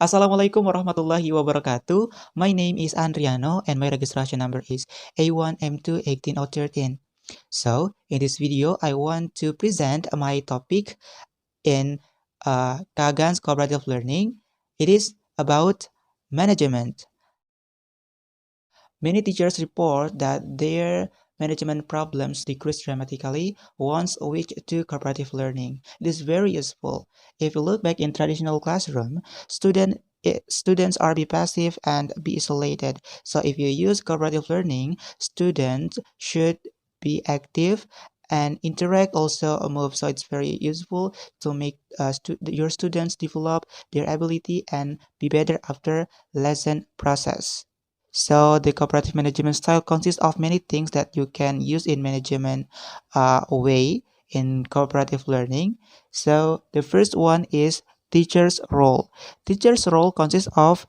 Assalamualaikum warahmatullahi wabarakatuh. My name is Andriano and my registration number is A1M218013. So, in this video, I want to present my topic in KAGAN's cooperative learning. It is about management. Many teachers report that their management problems decrease dramatically once switched to cooperative learning. It is very useful. If you look back in traditional classroom, students are be passive and be isolated. So if you use cooperative learning, students should be active and interact also move. So it's very useful to make your students develop their ability and be better after lesson process. So the cooperative management style consists of many things that you can use in management way in cooperative learning. So the first one is teacher's role. Teacher's role consists of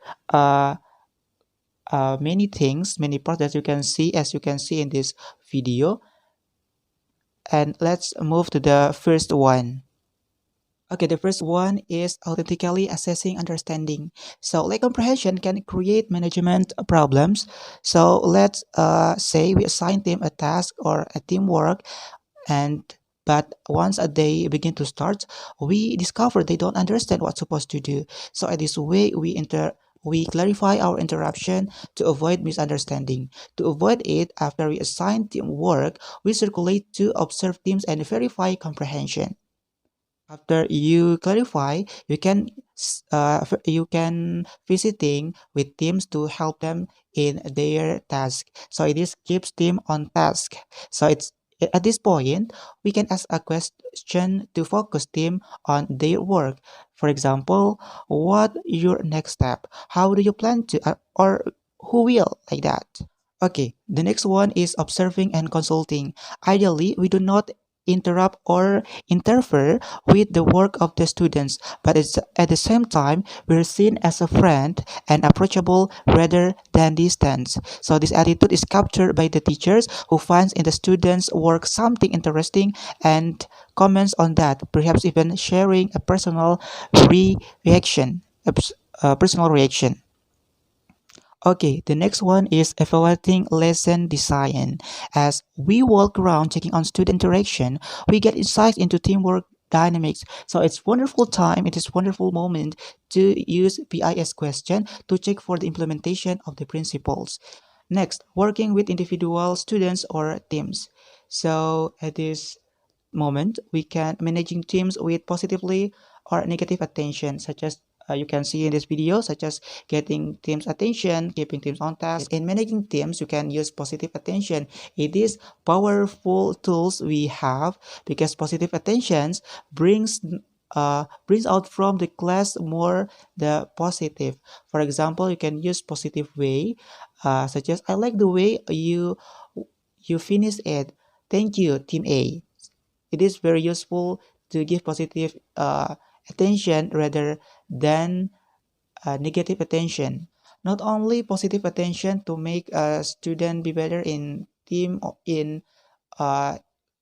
many things, many parts that you can see as you can see in this video. And let's move to the first one. Okay, the first one is authentically assessing understanding. So, lack comprehension can create management problems. So, let's say we assign them a task or a teamwork, and but once a day begin to start, we discover they don't understand what's supposed to do. So, at this way, we clarify our interruption to avoid misunderstanding. To avoid it, after we assign teamwork, we circulate to observe teams and verify comprehension. After you clarify, you can visiting with teams to help them in their task. So it is keeps team on task. So it's at this point we can ask a question to focus team on their work. For example, what your next step? How do you plan to or who will like that? Okay, the next one is observing and consulting. Ideally, we do not interrupt or interfere with the work of the students, but it's, at the same time, we're seen as a friend and approachable rather than distant. So this attitude is captured by the teachers who finds in the students' work something interesting and comments on that, perhaps even sharing a reaction, personal reaction. Okay, the next one is evaluating lesson design. As we walk around checking on student interaction, we get insights into teamwork dynamics. So it's wonderful time, it is wonderful moment to use BIS question to check for the implementation of the principles. Next, working with individual students or teams. So at this moment, we can managing teams with positively or negative attention, such as you can see in this video, such as getting teams attention, keeping teams on task. In managing teams, you can use positive attention. It is powerful tools we have because positive attentions brings out from the class more the positive. For example, you can use positive way, such as I like the way you finish it. Thank you, team A. It is very useful to give positive attention rather than negative attention. Not only positive attention to make a student be better in uh,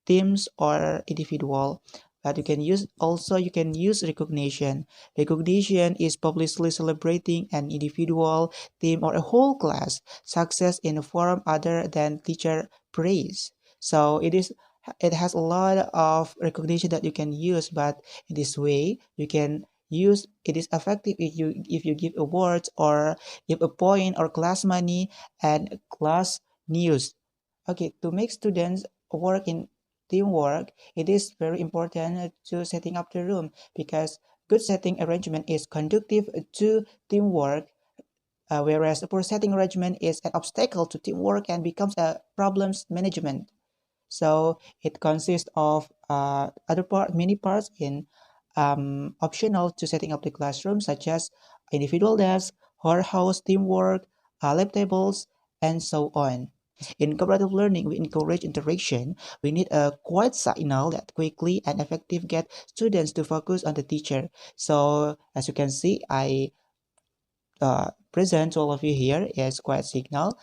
teams or individual, but you can use recognition. Recognition is publicly celebrating an individual, team, or a whole class success in a form other than teacher praise. So it has a lot of recognition that you can use, but in this way you can use it is effective if you give awards or give a point or class money and class news. Okay, to make students work in teamwork, it is very important to setting up the room because good setting arrangement is conducive to teamwork, whereas poor setting arrangement is an obstacle to teamwork and becomes a problems management. So it consists of many parts in optional to setting up the classroom, such as individual desks, house teamwork, lab tables, and so on. In cooperative learning, we encourage interaction. We need a quiet signal that quickly and effective get students to focus on the teacher. So as you can see, I present to all of you here is quiet signal.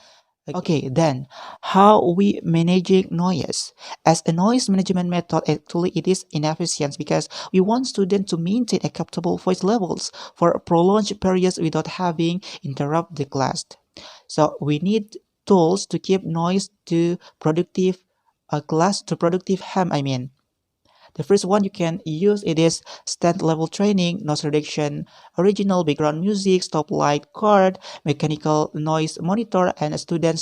Okay, then how we managing noise? As a noise management method, actually it is inefficient because we want students to maintain acceptable voice levels for prolonged periods without having interrupt the class. So we need tools to keep noise to productive class to productive harm. The first one you can use it is stand level training, noise reduction, original background music, stoplight card, mechanical noise monitor, and student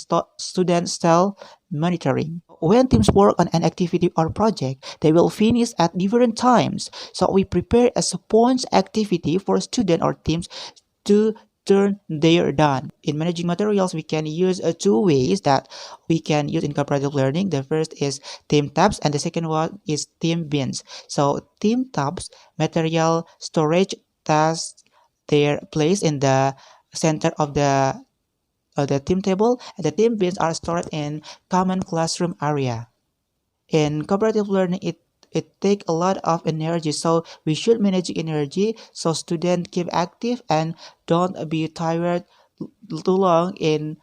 style monitoring. When teams work on an activity or project, they will finish at different times. So we prepare a sponge activity for student or teams to turn their done. In managing materials, we can use two ways that we can use in cooperative learning. The first is team tabs and the second one is team bins. So team tabs, material storage tasks, their place in the center of the team table, and the team bins are stored in common classroom area. In cooperative learning, it take a lot of energy, so we should manage energy so students keep active and don't be tired too long in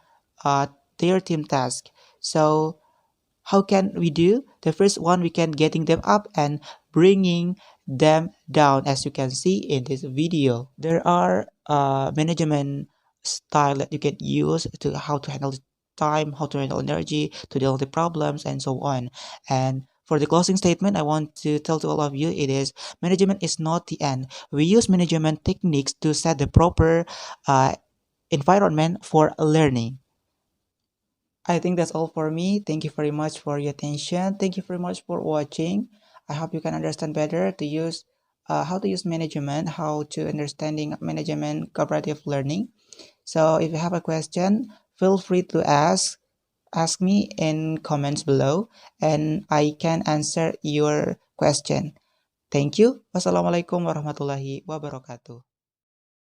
their team task. So how can we do? The first one, we can getting them up and bringing them down, as you can see in this video. There are management style that you can use to how to handle time, how to handle energy, to deal with the problems, and so on. And for the closing statement, I want to tell to all of you it is management is not the end. We use management techniques to set the proper environment for learning. I think that's all for me. Thank you very much for your attention. Thank you very much for watching. I hope you can understand better to use how to use management, how to understanding management cooperative learning. So if you have a question, feel free to ask me in comments below and I can answer your question. Thank you. Wassalamualaikum warahmatullahi wabarakatuh.